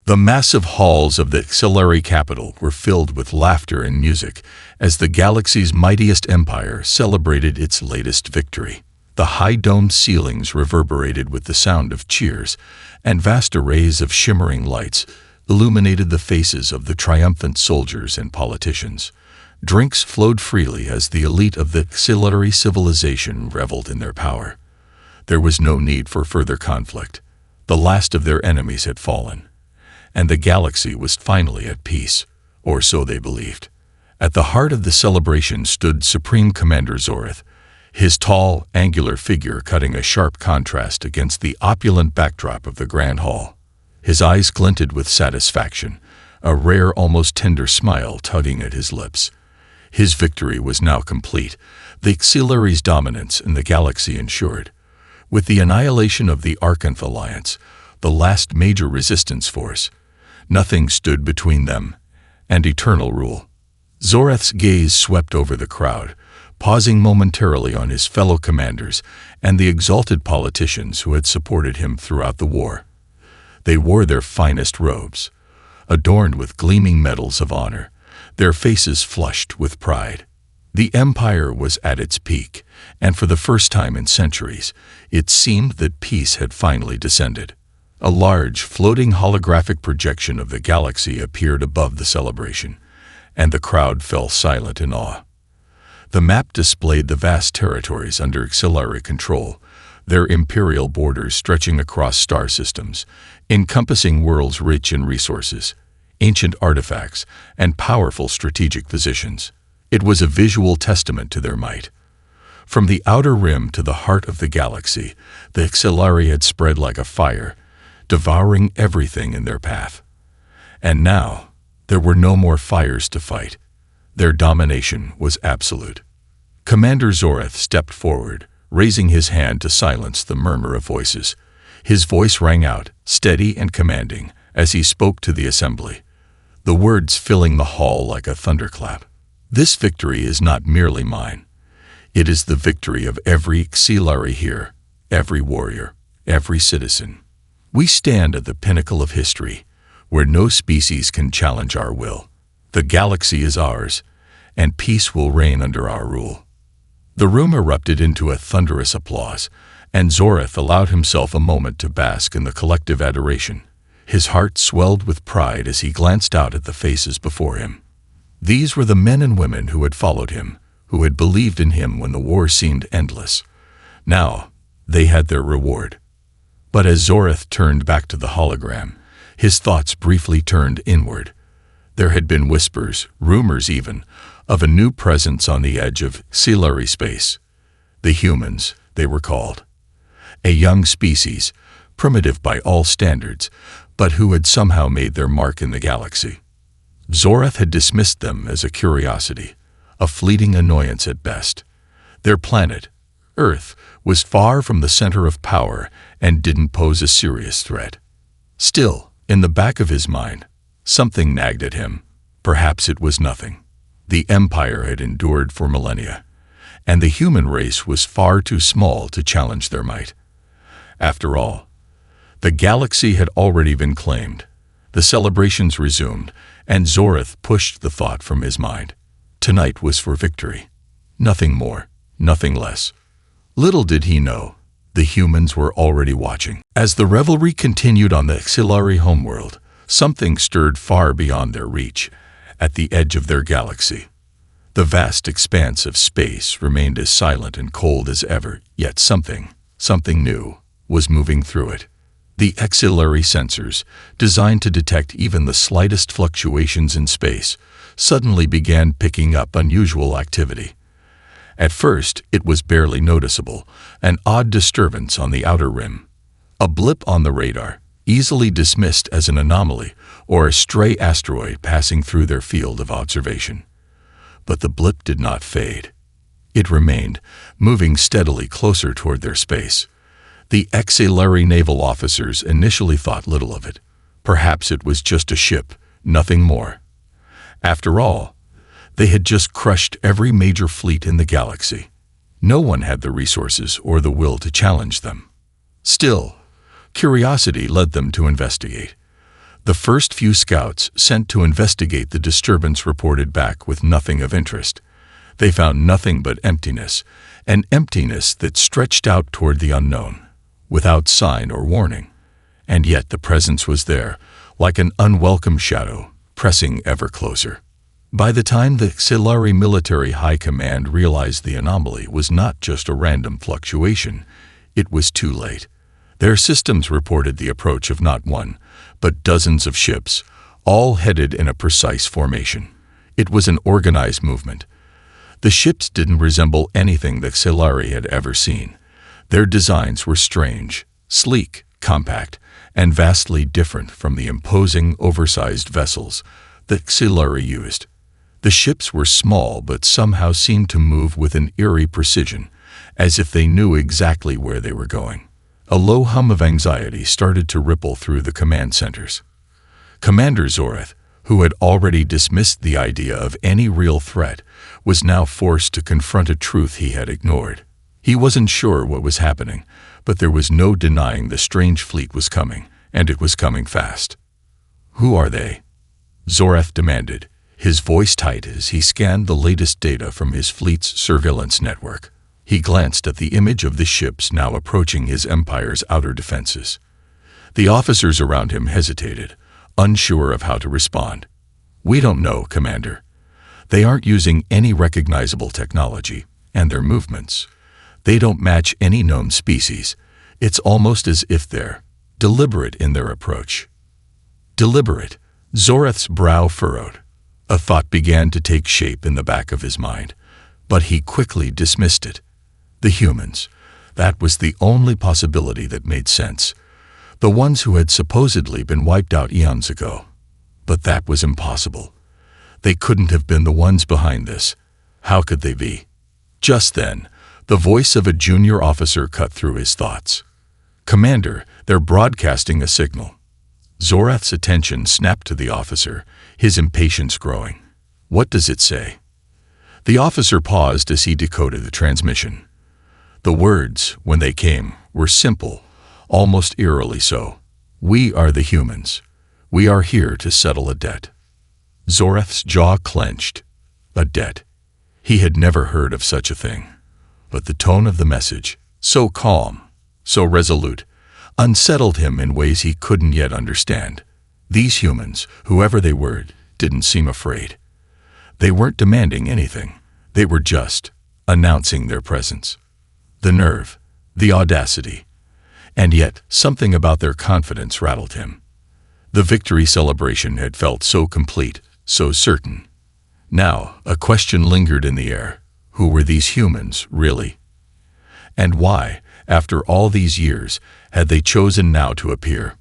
The massive halls of the Xilari capital were filled with laughter and music as the galaxy's mightiest empire celebrated its latest victory. The high domed ceilings reverberated with the sound of cheers, and vast arrays of shimmering lights illuminated the faces of the triumphant soldiers and politicians. Drinks flowed freely as the elite of the Xilari civilization reveled in their power. There was no need for further conflict. The last of their enemies had fallen, and the galaxy was finally at peace, or so they believed. At the heart of the celebration stood Supreme Commander Zoreth, his tall, angular figure cutting a sharp contrast against the opulent backdrop of the Grand Hall. His eyes glinted with satisfaction, a rare, almost tender smile tugging at his lips. His victory was now complete, the Xilari's dominance in the galaxy ensured. With the annihilation of the Arcanth Alliance, the last major resistance force, nothing stood between them and eternal rule. Zoreth's gaze swept over the crowd, pausing momentarily on his fellow commanders and the exalted politicians who had supported him throughout the war. They wore their finest robes, adorned with gleaming medals of honor, their faces flushed with pride. The empire was at its peak, and for the first time in centuries, it seemed that peace had finally descended. A large, floating holographic projection of the galaxy appeared above the celebration, and the crowd fell silent in awe. The map displayed the vast territories under Xilari control, their imperial borders stretching across star systems, encompassing worlds rich in resources, ancient artifacts, and powerful strategic positions. It was a visual testament to their might. From the outer rim to the heart of the galaxy, the Xilari had spread like a fire, devouring everything in their path. And now, there were no more fires to fight. Their domination was absolute. Commander Zoreth stepped forward, raising his hand to silence the murmur of voices. His voice rang out, steady and commanding, as he spoke to the assembly, the words filling the hall like a thunderclap. This victory is not merely mine. It is the victory of every Xilari here, every warrior, every citizen. We stand at the pinnacle of history, where no species can challenge our will. The galaxy is ours, and peace will reign under our rule. The room erupted into a thunderous applause, and Zoreth allowed himself a moment to bask in the collective adoration. His heart swelled with pride as he glanced out at the faces before him. These were the men and women who had followed him, who had believed in him when the war seemed endless. Now, they had their reward. But as Zoreth turned back to the hologram, his thoughts briefly turned inward. There had been whispers, rumors even, of a new presence on the edge of Xilari space. The humans, they were called. A young species, primitive by all standards, but who had somehow made their mark in the galaxy. Zoreth had dismissed them as a curiosity, a fleeting annoyance at best. Their planet, Earth, was far from the center of power and didn't pose a serious threat. Still, in the back of his mind, something nagged at him. Perhaps it was nothing. The Empire had endured for millennia, and the human race was far too small to challenge their might. After all, the galaxy had already been claimed. The celebrations resumed, and Zoreth pushed the thought from his mind. Tonight was for victory. Nothing more, nothing less. Little did he know, the humans were already watching. As the revelry continued on the Xilari homeworld, something stirred far beyond their reach, at the edge of their galaxy. The vast expanse of space remained as silent and cold as ever, yet something new, was moving through it. The Xilari sensors, designed to detect even the slightest fluctuations in space, suddenly began picking up unusual activity. At first, it was barely noticeable, an odd disturbance on the outer rim. A blip on the radar, easily dismissed as an anomaly or a stray asteroid passing through their field of observation. But the blip did not fade. It remained, moving steadily closer toward their space. The Xilari naval officers initially thought little of it. Perhaps it was just a ship, nothing more. After all, they had just crushed every major fleet in the galaxy. No one had the resources or the will to challenge them. Still, curiosity led them to investigate. The first few scouts sent to investigate the disturbance reported back with nothing of interest. They found nothing but emptiness, an emptiness that stretched out toward the unknown, without sign or warning. And yet the presence was there, like an unwelcome shadow, pressing ever closer. By the time the Xilari Military High Command realized the anomaly was not just a random fluctuation, it was too late. Their systems reported the approach of not one, but dozens of ships, all headed in a precise formation. It was an organized movement. The ships didn't resemble anything the Xilari had ever seen. Their designs were strange, sleek, compact, and vastly different from the imposing, oversized vessels that Xilari used. The ships were small but somehow seemed to move with an eerie precision, as if they knew exactly where they were going. A low hum of anxiety started to ripple through the command centers. Commander Zoreth, who had already dismissed the idea of any real threat, was now forced to confront a truth he had ignored. He wasn't sure what was happening, but there was no denying the strange fleet was coming, and it was coming fast. "Who are they?" Zoreth demanded, his voice tight as he scanned the latest data from his fleet's surveillance network. He glanced at the image of the ships now approaching his empire's outer defenses. The officers around him hesitated, unsure of how to respond. "We don't know, Commander. They aren't using any recognizable technology, and their movements, they don't match any known species. It's almost as if they're deliberate in their approach." Deliberate. Zoreth's brow furrowed. A thought began to take shape in the back of his mind, but he quickly dismissed it. The humans. That was the only possibility that made sense. The ones who had supposedly been wiped out eons ago. But that was impossible. They couldn't have been the ones behind this. How could they be? Just then, the voice of a junior officer cut through his thoughts. "Commander, they're broadcasting a signal." Zoreth's attention snapped to the officer, his impatience growing. "What does it say?" The officer paused as he decoded the transmission. The words, when they came, were simple, almost eerily so. "We are the humans. We are here to settle a debt." Zoreth's jaw clenched. A debt. He had never heard of such a thing. But the tone of the message, so calm, so resolute, unsettled him in ways he couldn't yet understand. These humans, whoever they were, didn't seem afraid. They weren't demanding anything. They were just announcing their presence. The nerve, the audacity, and yet something about their confidence rattled him. The victory celebration had felt so complete, so certain. Now, a question lingered in the air. Who were these humans, really? And why, after all these years, had they chosen now to appear?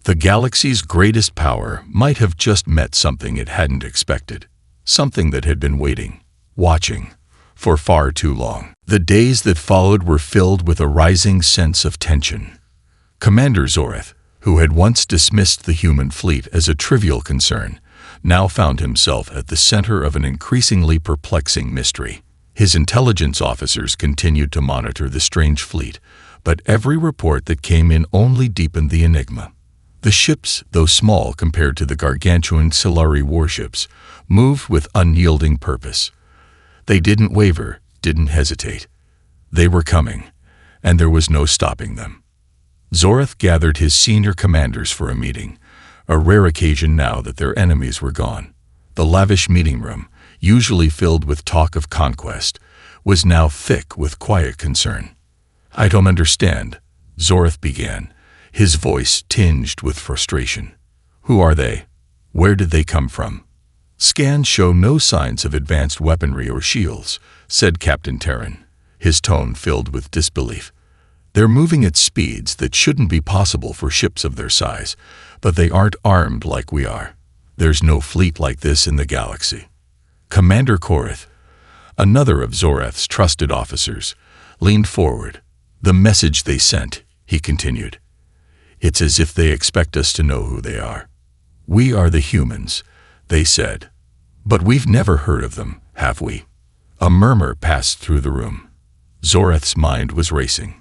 The galaxy's greatest power might have just met something it hadn't expected, something that had been waiting, watching, for far too long. The days that followed were filled with a rising sense of tension. Commander Zoreth, who had once dismissed the human fleet as a trivial concern, now found himself at the center of an increasingly perplexing mystery. His intelligence officers continued to monitor the strange fleet, but every report that came in only deepened the enigma. The ships, though small compared to the gargantuan Xilari warships, moved with unyielding purpose. They didn't waver, didn't hesitate. They were coming, and there was no stopping them. Zoreth gathered his senior commanders for a meeting, a rare occasion now that their enemies were gone. The lavish meeting room, usually filled with talk of conquest, was now thick with quiet concern. "I don't understand," Zoreth began, his voice tinged with frustration. "Who are they? Where did they come from?" "Scans show no signs of advanced weaponry or shields," said Captain Terran, his tone filled with disbelief. "They're moving at speeds that shouldn't be possible for ships of their size, but they aren't armed like we are. There's no fleet like this in the galaxy." Commander Korith, another of Zoreth's trusted officers, leaned forward. "The message they sent," he continued. "It's as if they expect us to know who they are. We are the humans, they said. But we've never heard of them, have we?" A murmur passed through the room. Zoreth's mind was racing.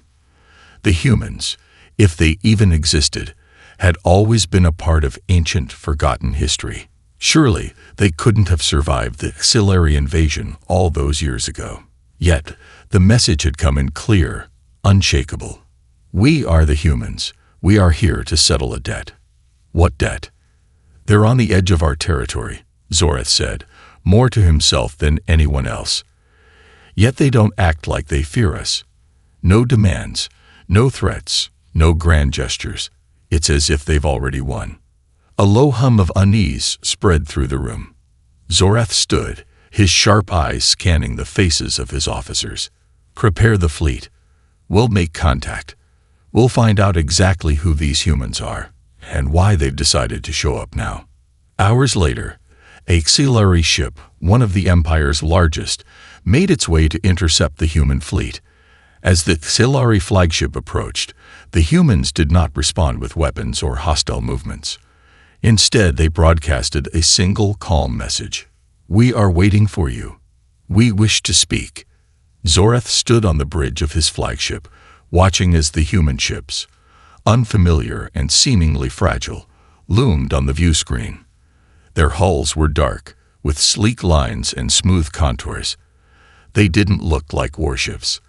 The humans, if they even existed, had always been a part of ancient, forgotten history. Surely they couldn't have survived the Xilari invasion all those years ago. Yet, the message had come in clear, unshakable. We are the humans. We are here to settle a debt. What debt? They're on the edge of our territory, Zorath said, more to himself than anyone else. Yet they don't act like they fear us. No demands, no threats, no grand gestures. It's as if they've already won. A low hum of unease spread through the room. Zorath stood, his sharp eyes scanning the faces of his officers. Prepare the fleet. We'll make contact. We'll find out exactly who these humans are, and why they've decided to show up now. Hours later, a Xilari ship, one of the Empire's largest, made its way to intercept the human fleet. As the Xilari flagship approached, the humans did not respond with weapons or hostile movements. Instead, they broadcasted a single calm message. We are waiting for you. We wish to speak. Zorath stood on the bridge of his flagship, watching as the human ships, unfamiliar and seemingly fragile, loomed on the view screen. Their hulls were dark, with sleek lines and smooth contours. They didn't look like warships.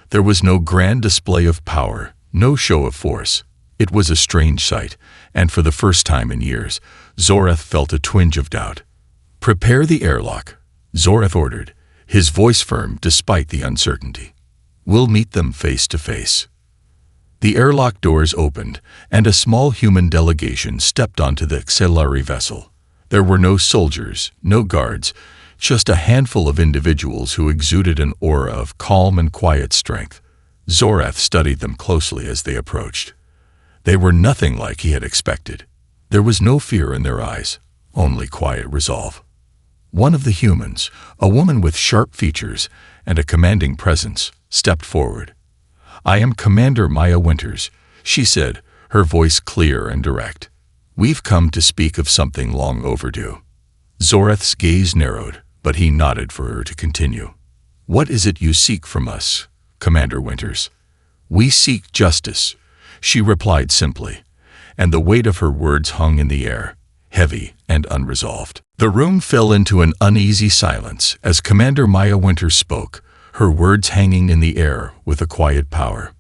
There was no grand display of power, no show of force. It was a strange sight, and for the first time in years, Zorath felt a twinge of doubt. Prepare the airlock, Zorath ordered, his voice firm despite the uncertainty. We'll meet them face to face. The airlock doors opened, and a small human delegation stepped onto the Xilari vessel. There were no soldiers, no guards, just a handful of individuals who exuded an aura of calm and quiet strength. Zorath studied them closely as they approached. They were nothing like he had expected. There was no fear in their eyes, only quiet resolve. One of the humans, a woman with sharp features and a commanding presence, stepped forward. I am Commander Maya Winters, she said, her voice clear and direct. We've come to speak of something long overdue. Zorath's gaze narrowed, but he nodded for her to continue. What is it you seek from us, Commander Winters? We seek justice, she replied simply, and the weight of her words hung in the air, heavy and unresolved. The room fell into an uneasy silence as Commander Maya Winters spoke, her words hanging in the air with a quiet power.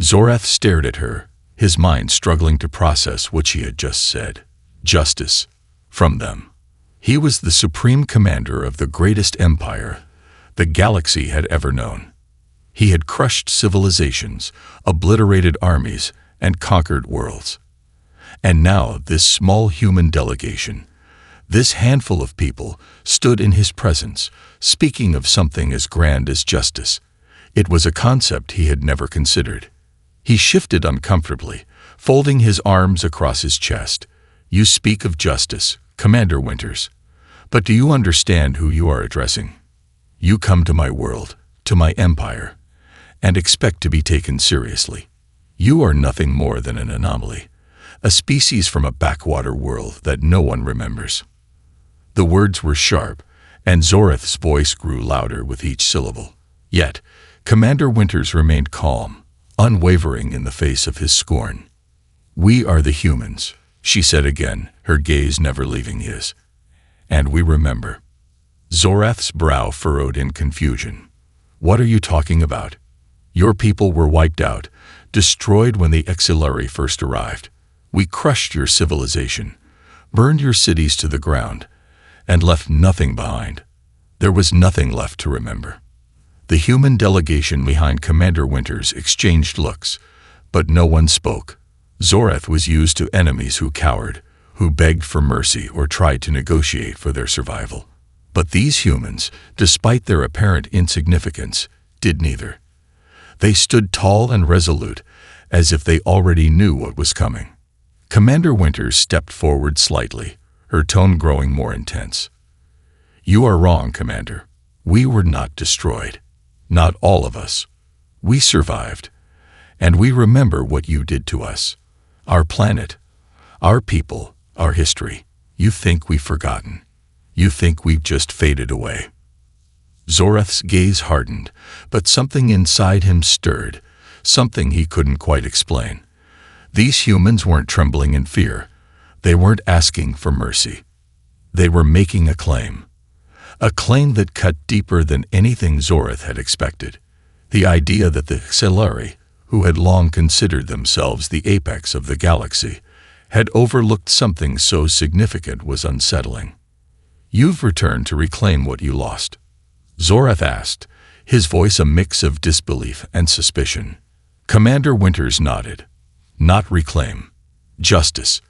Zorath stared at her, his mind struggling to process what she had just said. Justice. From them. He was the supreme commander of the greatest empire the galaxy had ever known. He had crushed civilizations, obliterated armies, and conquered worlds. And now this small human delegation, this handful of people, stood in his presence, speaking of something as grand as justice. It was a concept he had never considered. He shifted uncomfortably, folding his arms across his chest. You speak of justice, Commander Winters. But do you understand who you are addressing? You come to my world, to my empire, and expect to be taken seriously. You are nothing more than an anomaly, a species from a backwater world that no one remembers. The words were sharp, and Zorath's voice grew louder with each syllable. Yet, Commander Winters remained calm, unwavering in the face of his scorn. We are the humans, she said again, her gaze never leaving his. And we remember. Zorath's brow furrowed in confusion. What are you talking about? Your people were wiped out, destroyed when the Xilari first arrived. We crushed your civilization, burned your cities to the ground, and left nothing behind. There was nothing left to remember. The human delegation behind Commander Winters exchanged looks, but no one spoke. Zorath was used to enemies who cowered, who begged for mercy or tried to negotiate for their survival. But these humans, despite their apparent insignificance, did neither. They stood tall and resolute, as if they already knew what was coming. Commander Winters stepped forward slightly, her tone growing more intense. You are wrong, Commander. We were not destroyed. Not all of us. We survived. And we remember what you did to us. Our planet, our people, our history. You think we've forgotten. You think we've just faded away. Zorath's gaze hardened, but something inside him stirred, something he couldn't quite explain. These humans weren't trembling in fear. They weren't asking for mercy. They were making a claim that cut deeper than anything Zorath had expected. The idea that the Xelari, who had long considered themselves the apex of the galaxy, had overlooked something so significant was unsettling. "You've returned to reclaim what you lost?" Zorath asked, his voice a mix of disbelief and suspicion. Commander Winters nodded. "Not reclaim. Justice.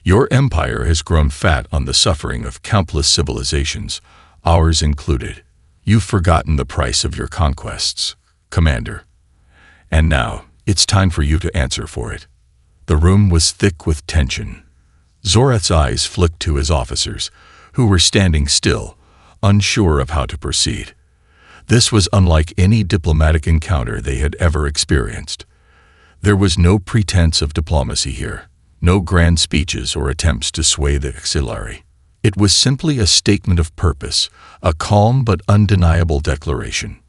Your empire has grown fat on the suffering of countless civilizations, ours included. You've forgotten the price of your conquests, Commander. And now, it's time for you to answer for it." The room was thick with tension. Zorath's eyes flicked to his officers, who were standing still, unsure of how to proceed. This was unlike any diplomatic encounter they had ever experienced. There was no pretense of diplomacy here, no grand speeches or attempts to sway the Xelari. It was simply a statement of purpose, a calm but undeniable declaration.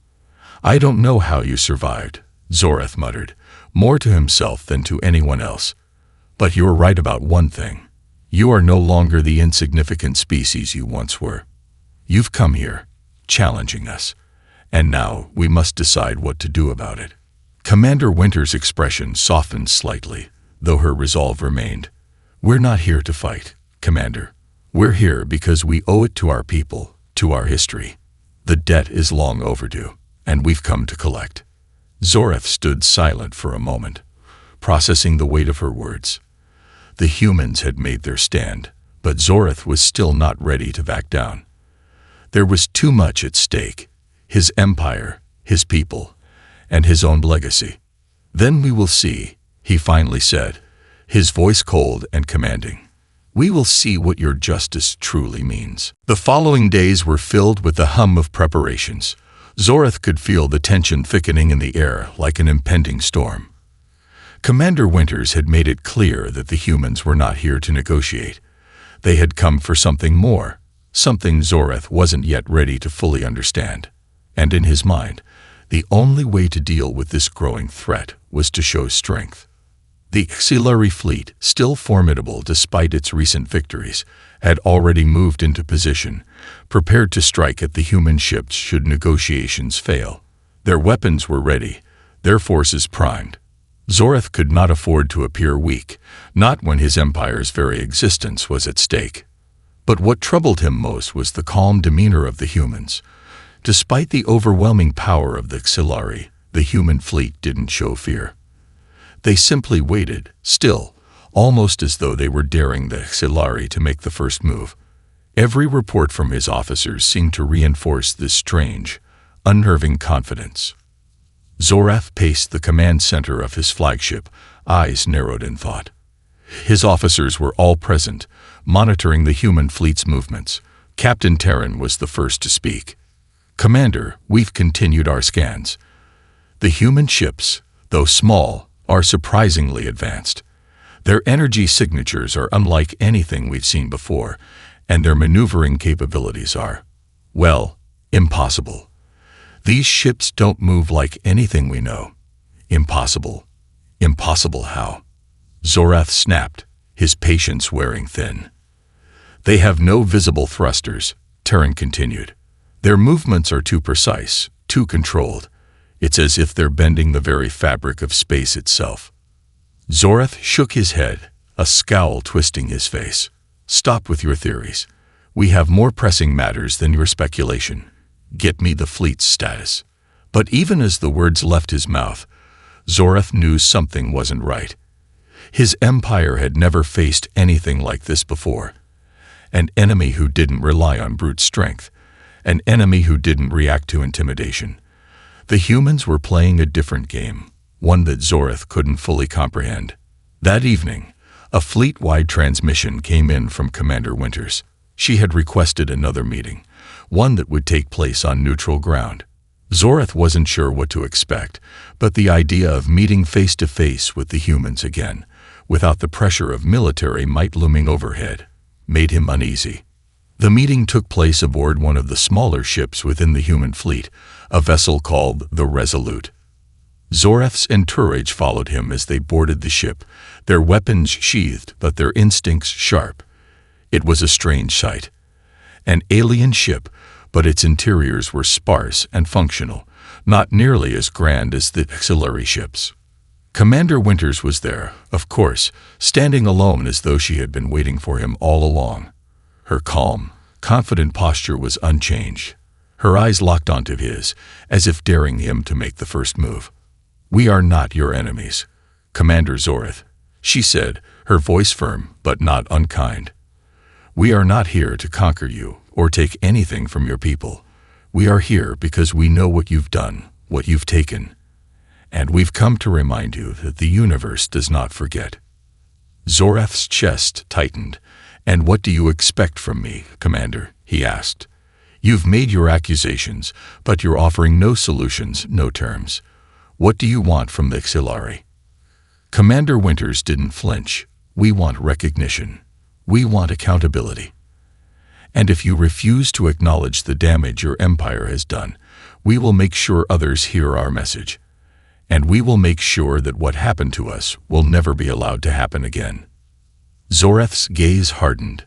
"I don't know how you survived," Zorath muttered, more to himself than to anyone else. "But you're right about one thing. You are no longer the insignificant species you once were. You've come here, challenging us, and now we must decide what to do about it." Commander Winters' expression softened slightly, though her resolve remained. "We're not here to fight, Commander. We're here because we owe it to our people, to our history. The debt is long overdue, and we've come to collect." Zorath stood silent for a moment, processing the weight of her words. The humans had made their stand, but Zorath was still not ready to back down. There was too much at stake: his empire, his people, and his own legacy. "Then we will see," he finally said, his voice cold and commanding. "We will see what your justice truly means." The following days were filled with the hum of preparations. Zorath could feel the tension thickening in the air like an impending storm. Commander Winters had made it clear that the humans were not here to negotiate. They had come for something more, something Zorath wasn't yet ready to fully understand. And in his mind, the only way to deal with this growing threat was to show strength. The Xelari fleet, still formidable despite its recent victories, had already moved into position, prepared to strike at the human ships should negotiations fail. Their weapons were ready, their forces primed. Zorath could not afford to appear weak, not when his empire's very existence was at stake. But what troubled him most was the calm demeanor of the humans. Despite the overwhelming power of the Xelari, the human fleet didn't show fear. They simply waited, still, almost as though they were daring the Xelari to make the first move. Every report from his officers seemed to reinforce this strange, unnerving confidence. Zorath paced the command center of his flagship, eyes narrowed in thought. His officers were all present, monitoring the human fleet's movements. Captain Terran was the first to speak. "Commander, we've continued our scans. The human ships, though small, are surprisingly advanced. Their energy signatures are unlike anything we've seen before, and their maneuvering capabilities are, well, impossible. These ships don't move like anything we know. Impossible. Impossible how?" Zorath snapped, his patience wearing thin. "They have no visible thrusters," Terran continued. "Their movements are too precise, too controlled. It's as if they're bending the very fabric of space itself." Zorath shook his head, a scowl twisting his face. "Stop with your theories. We have more pressing matters than your speculation. Get me the fleet's status." But even as the words left his mouth, Zorath knew something wasn't right. His empire had never faced anything like this before. An enemy who didn't rely on brute strength. An enemy who didn't react to intimidation. The humans were playing a different game, one that Zorath couldn't fully comprehend. That evening, a fleet-wide transmission came in from Commander Winters. She had requested another meeting, one that would take place on neutral ground. Zorath wasn't sure what to expect, but the idea of meeting face-to-face with the humans again, without the pressure of military might looming overhead, made him uneasy. The meeting took place aboard one of the smaller ships within the human fleet, a vessel called the Resolute. Zoreth's entourage followed him as they boarded the ship, their weapons sheathed but their instincts sharp. It was a strange sight. An alien ship, but its interiors were sparse and functional, not nearly as grand as the auxiliary ships. Commander Winters was there, of course, standing alone as though she had been waiting for him all along. Her calm, confident posture was unchanged. Her eyes locked onto his, as if daring him to make the first move. "We are not your enemies, Commander Zoreth," she said, her voice firm but not unkind. "We are not here to conquer you or take anything from your people. We are here because we know what you've done, what you've taken. And we've come to remind you that the universe does not forget." Zoreth's chest tightened. "And what do you expect from me, Commander?" he asked. "You've made your accusations, but you're offering no solutions, no terms. What do you want from the auxiliary?" Commander Winters didn't flinch. "We want recognition. We want accountability. And if you refuse to acknowledge the damage your empire has done, we will make sure others hear our message. And we will make sure that what happened to us will never be allowed to happen again." Zoreth's gaze hardened.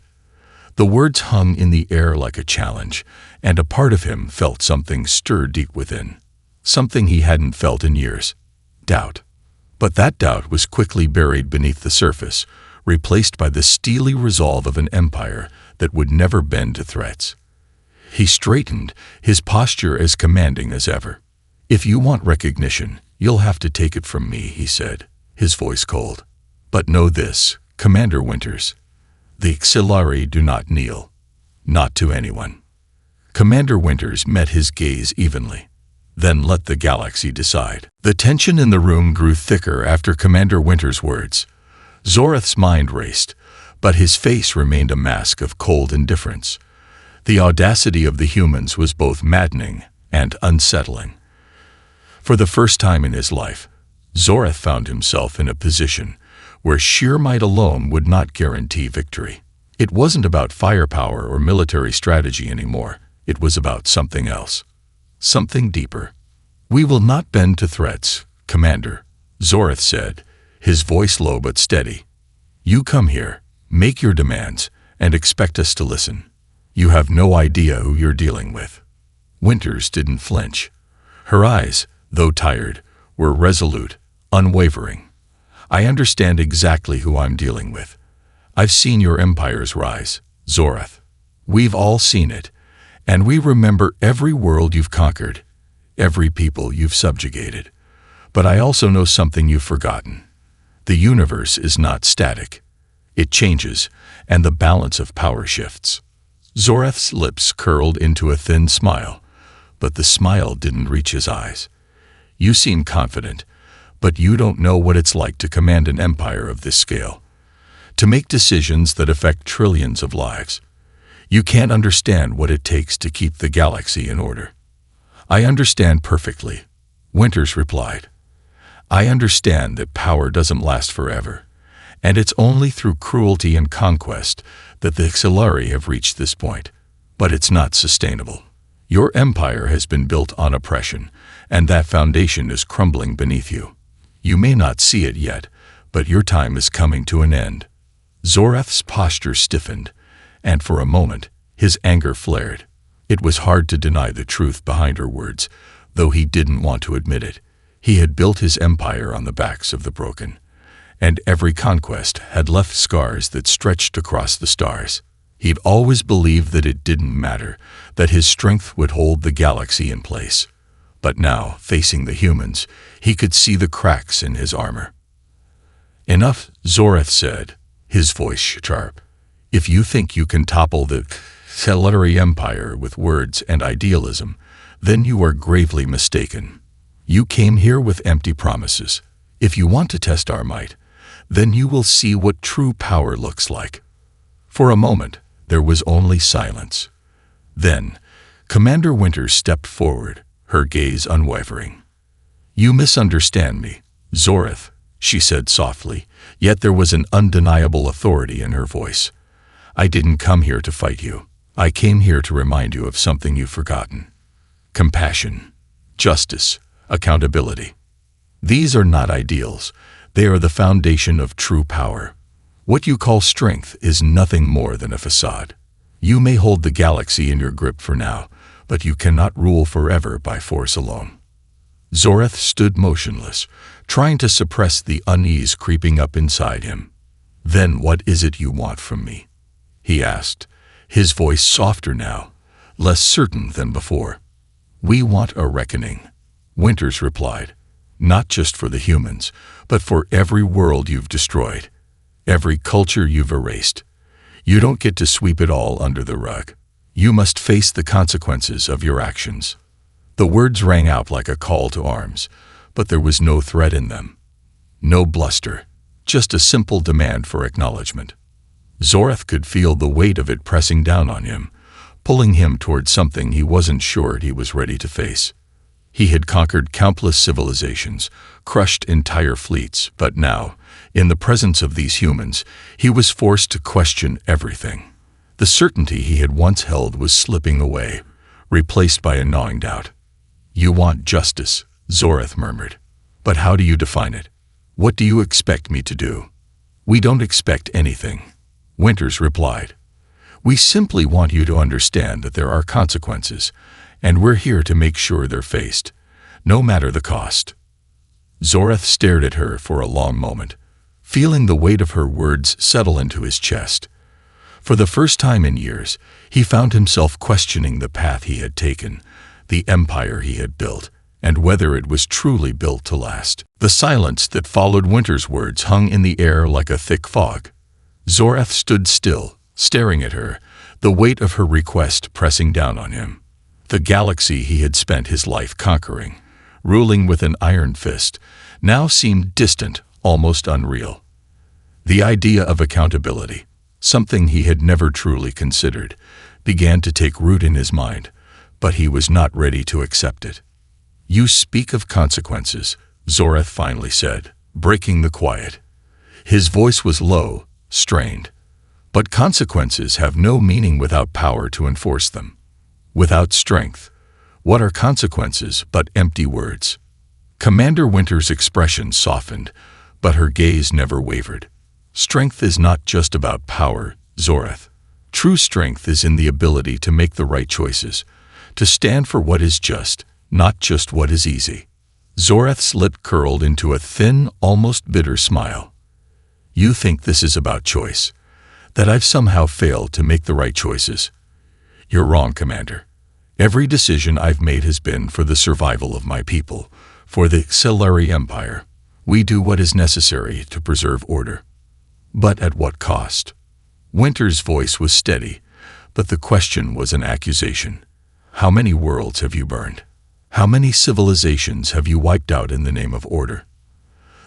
The words hung in the air like a challenge, and a part of him felt something stir deep within. Something he hadn't felt in years. Doubt. But that doubt was quickly buried beneath the surface, replaced by the steely resolve of an empire that would never bend to threats. He straightened, his posture as commanding as ever. "If you want recognition, you'll have to take it from me," he said, his voice cold. "But know this, Commander Winters. The auxiliary do not kneel. Not to anyone." Commander Winters met his gaze evenly. "Then let the galaxy decide." The tension in the room grew thicker after Commander Winters' words. Zoreth's mind raced, but his face remained a mask of cold indifference. The audacity of the humans was both maddening and unsettling. For the first time in his life, Zoreth found himself in a position where sheer might alone would not guarantee victory. It wasn't about firepower or military strategy anymore. It was about something else. Something deeper. "We will not bend to threats, Commander," Zoreth said, his voice low but steady. "You come here, make your demands, and expect us to listen. You have no idea who you're dealing with." Winters didn't flinch. Her eyes, though tired, were resolute, unwavering. "I understand exactly who I'm dealing with. I've seen your empires rise, Zoreth. We've all seen it, and we remember every world you've conquered, every people you've subjugated. But I also know something you've forgotten. The universe is not static. It changes, and the balance of power shifts." Zoreth's lips curled into a thin smile, but the smile didn't reach his eyes. "You seem confident, but you don't know what it's like to command an empire of this scale, to make decisions that affect trillions of lives. You can't understand what it takes to keep the galaxy in order." "I understand perfectly," Winters replied. "I understand that power doesn't last forever, and it's only through cruelty and conquest that the auxiliary have reached this point. But it's not sustainable. Your empire has been built on oppression, and that foundation is crumbling beneath you. You may not see it yet, but your time is coming to an end." Zoreth's posture stiffened, and for a moment, his anger flared. It was hard to deny the truth behind her words, though he didn't want to admit it. He had built his empire on the backs of the broken, and every conquest had left scars that stretched across the stars. He'd always believed that it didn't matter, that his strength would hold the galaxy in place. But now, facing the humans, he could see the cracks in his armor. "Enough," Zoreth said, his voice sharp. "If you think you can topple the auxiliary empire with words and idealism, then you are gravely mistaken. You came here with empty promises. If you want to test our might, then you will see what true power looks like." For a moment, there was only silence. Then, Commander Winters stepped forward, her gaze unwavering. "You misunderstand me, Zoreth," she said softly, yet there was an undeniable authority in her voice. "I didn't come here to fight you. I came here to remind you of something you've forgotten. Compassion, justice, accountability. These are not ideals. They are the foundation of true power. What you call strength is nothing more than a facade. You may hold the galaxy in your grip for now, but you cannot rule forever by force alone. Zorath stood motionless, trying to suppress the unease creeping up inside him. "Then what is it you want from me?" he asked, his voice softer now, less certain than before. "We want a reckoning," Winters replied. "Not just for the humans, but for every world you've destroyed, every culture you've erased. You don't get to sweep it all under the rug. You must face the consequences of your actions." The words rang out like a call to arms, but there was no threat in them. No bluster, just a simple demand for acknowledgement. Zorath could feel the weight of it pressing down on him, pulling him toward something he wasn't sure he was ready to face. He had conquered countless civilizations, crushed entire fleets, but now, in the presence of these humans, he was forced to question everything. The certainty he had once held was slipping away, replaced by a gnawing doubt. "You want justice," Zorath murmured. "But how do you define it? What do you expect me to do?" "We don't expect anything," Winters replied. "We simply want you to understand that there are consequences, and we're here to make sure they're faced, no matter the cost." Zorath stared at her for a long moment, feeling the weight of her words settle into his chest. For the first time in years, he found himself questioning the path he had taken, the empire he had built, and whether it was truly built to last. The silence that followed Winter's words hung in the air like a thick fog. Zorath stood still, staring at her, the weight of her request pressing down on him. The galaxy he had spent his life conquering, ruling with an iron fist, now seemed distant, almost unreal. The idea of accountability, something he had never truly considered, began to take root in his mind, but he was not ready to accept it. "You speak of consequences," Zorath finally said, breaking the quiet. His voice was low, strained. "But consequences have no meaning without power to enforce them. Without strength, what are consequences but empty words?" Commander Winter's expression softened, but her gaze never wavered. "Strength is not just about power, Zorath. True strength is in the ability to make the right choices, to stand for what is just, not just what is easy." Zorath's lip curled into a thin, almost bitter smile. "You think this is about choice, that I've somehow failed to make the right choices? You're wrong, Commander. Every decision I've made has been for the survival of my people, for the Xelari Empire. We do what is necessary to preserve order. But at what cost?" Winter's voice was steady, but the question was an accusation. "How many worlds have you burned? How many civilizations have you wiped out in the name of order?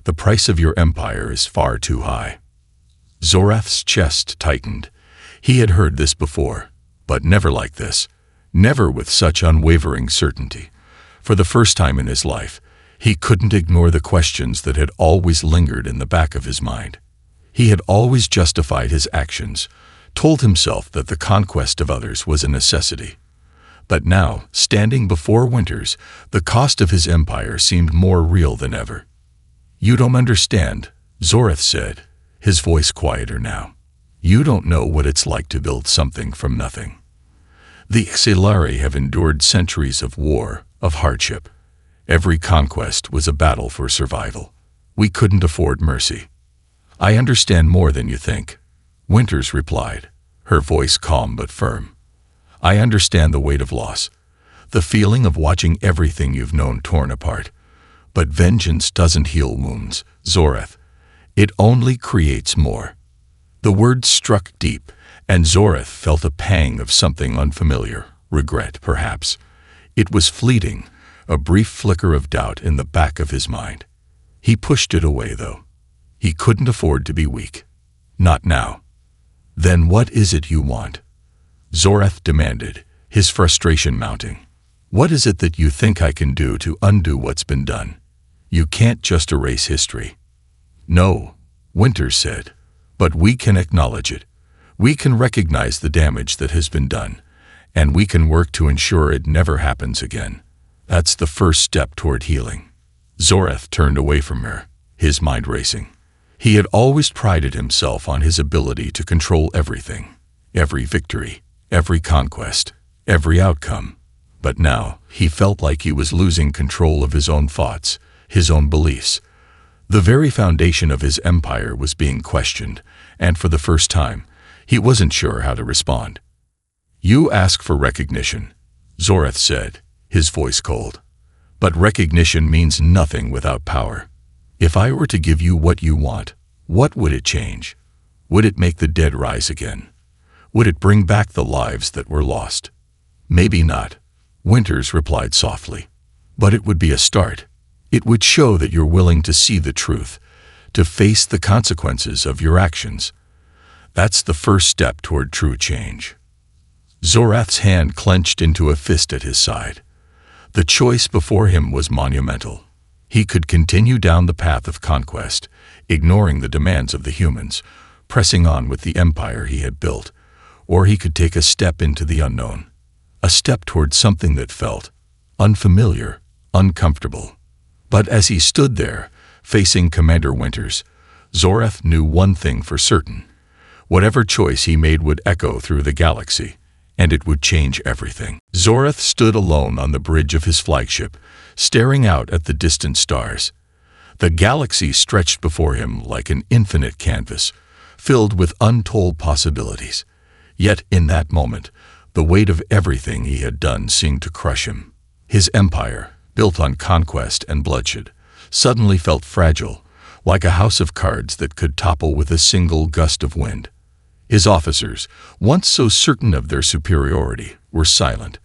The price of your empire is far too high." Zorath's chest tightened. He had heard this before, but never like this, never with such unwavering certainty. For the first time in his life, he couldn't ignore the questions that had always lingered in the back of his mind. He had always justified his actions, told himself that the conquest of others was a necessity. But now, standing before Winters, the cost of his empire seemed more real than ever. "You don't understand," Zorath said, his voice quieter now. "You don't know what it's like to build something from nothing. The Xelari have endured centuries of war, of hardship. Every conquest was a battle for survival. We couldn't afford mercy." "I understand more than you think," Winters replied, her voice calm but firm. "I understand the weight of loss, the feeling of watching everything you've known torn apart. But vengeance doesn't heal wounds, Zorath. It only creates more." The words struck deep, and Zorath felt a pang of something unfamiliar, regret perhaps. It was fleeting, a brief flicker of doubt in the back of his mind. He pushed it away, though. He couldn't afford to be weak. Not now. "Then what is it you want?" Zorath demanded, his frustration mounting. "What is it that you think I can do to undo what's been done? You can't just erase history." "No," Winters said, "but we can acknowledge it. We can recognize the damage that has been done, and we can work to ensure it never happens again. That's the first step toward healing." Zorath turned away from her, his mind racing. He had always prided himself on his ability to control everything, every victory, every conquest, every outcome. But now, he felt like he was losing control of his own thoughts, his own beliefs. The very foundation of his empire was being questioned, and for the first time, he wasn't sure how to respond. "You ask for recognition," Zorath said, his voice cold. "But recognition means nothing without power. If I were to give you what you want, what would it change? Would it make the dead rise again? Would it bring back the lives that were lost? Maybe not," Winters replied softly. "But it would be a start. It would show that you're willing to see the truth, to face the consequences of your actions. That's the first step toward true change." Zorath's hand clenched into a fist at his side. The choice before him was monumental. He could continue down the path of conquest, ignoring the demands of the humans, pressing on with the empire he had built, or he could take a step into the unknown, a step toward something that felt unfamiliar, uncomfortable. But as he stood there, facing Commander Winters, Zorath knew one thing for certain. Whatever choice he made would echo through the galaxy, and it would change everything. Zorath stood alone on the bridge of his flagship, staring out at the distant stars. The galaxy stretched before him like an infinite canvas, filled with untold possibilities. Yet in that moment, the weight of everything he had done seemed to crush him. His empire, built on conquest and bloodshed, suddenly felt fragile, like a house of cards that could topple with a single gust of wind. His officers, once so certain of their superiority, were silent.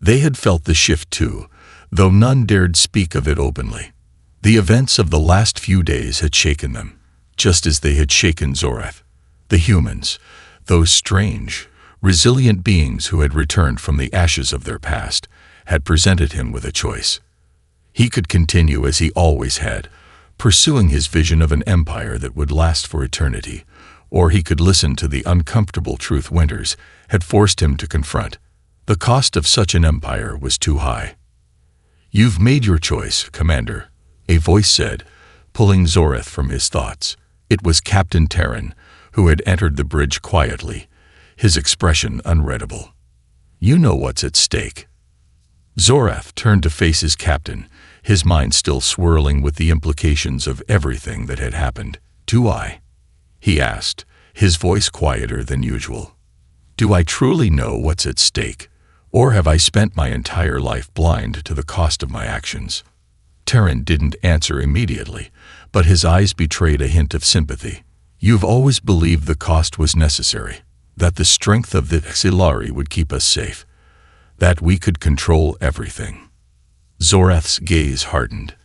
They had felt the shift too, though none dared speak of it openly. The events of the last few days had shaken them, just as they had shaken Zorath. The humans, those strange, resilient beings who had returned from the ashes of their past, had presented him with a choice. He could continue as he always had, pursuing his vision of an empire that would last for eternity, or he could listen to the uncomfortable truth Winters had forced him to confront. The cost of such an empire was too high. "You've made your choice, Commander," a voice said, pulling Zorath from his thoughts. It was Captain Terran, who had entered the bridge quietly, his expression unreadable. "You know what's at stake." Zorath turned to face his captain, his mind still swirling with the implications of everything that had happened. "Do I?" he asked, his voice quieter than usual. "Do I truly know what's at stake, or have I spent my entire life blind to the cost of my actions?" Terran didn't answer immediately, but his eyes betrayed a hint of sympathy. "You've always believed the cost was necessary, that the strength of the Xilari would keep us safe, that we could control everything." Zorath's gaze hardened.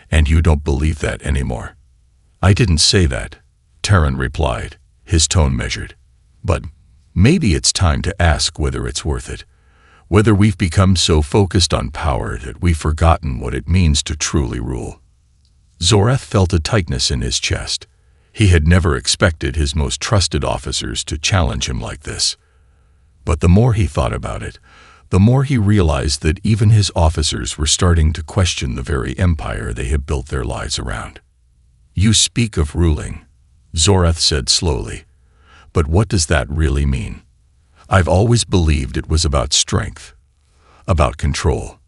"And you don't believe that anymore?" "I didn't say that," Terran replied, his tone measured. "But maybe it's time to ask whether it's worth it, whether we've become so focused on power that we've forgotten what it means to truly rule." Zorath felt a tightness in his chest. He had never expected his most trusted officers to challenge him like this. But the more he thought about it, the more he realized that even his officers were starting to question the very empire they had built their lives around. "You speak of ruling," Zorath said slowly, "but what does that really mean? I've always believed it was about strength, about control.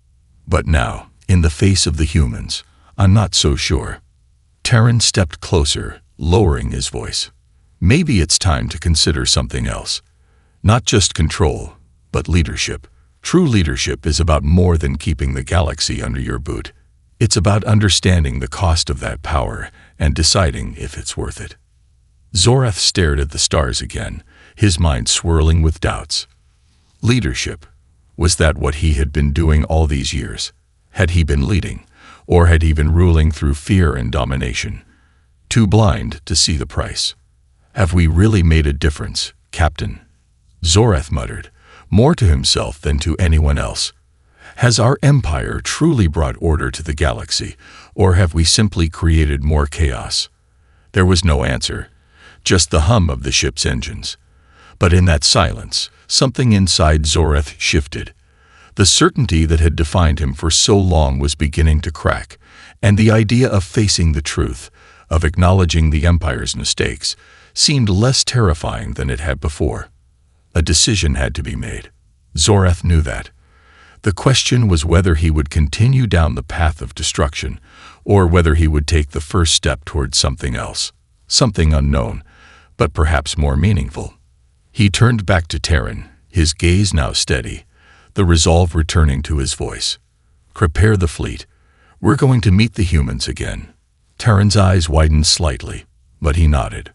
But now, in the face of the humans, I'm not so sure." Terran stepped closer, lowering his voice. "Maybe it's time to consider something else. Not just control, but leadership. True leadership is about more than keeping the galaxy under your boot. It's about understanding the cost of that power and deciding if it's worth it." Zorath stared at the stars again, his mind swirling with doubts. Leadership. Was that what he had been doing all these years? Had he been leading, or had he been ruling through fear and domination? Too blind to see the price. "Have we really made a difference, Captain?" Zorath muttered, more to himself than to anyone else. "Has our empire truly brought order to the galaxy, or have we simply created more chaos?" There was no answer, just the hum of the ship's engines. But in that silence, something inside Zorath shifted. The certainty that had defined him for so long was beginning to crack, and the idea of facing the truth, of acknowledging the Empire's mistakes, seemed less terrifying than it had before. A decision had to be made. Zorath knew that. The question was whether he would continue down the path of destruction, or whether he would take the first step towards something else, something unknown, but perhaps more meaningful. He turned back to Terran, his gaze now steady, the resolve returning to his voice. "Prepare the fleet. We're going to meet the humans again." Terran's eyes widened slightly, but he nodded.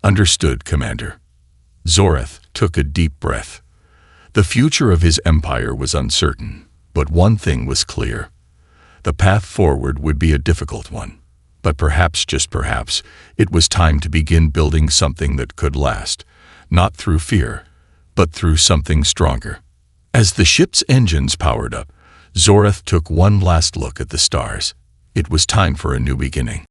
"Understood, Commander." Zorath took a deep breath. The future of his empire was uncertain, but one thing was clear. The path forward would be a difficult one, but perhaps, just perhaps, it was time to begin building something that could last, not through fear, but through something stronger. As the ship's engines powered up, Zorath took one last look at the stars. It was time for a new beginning.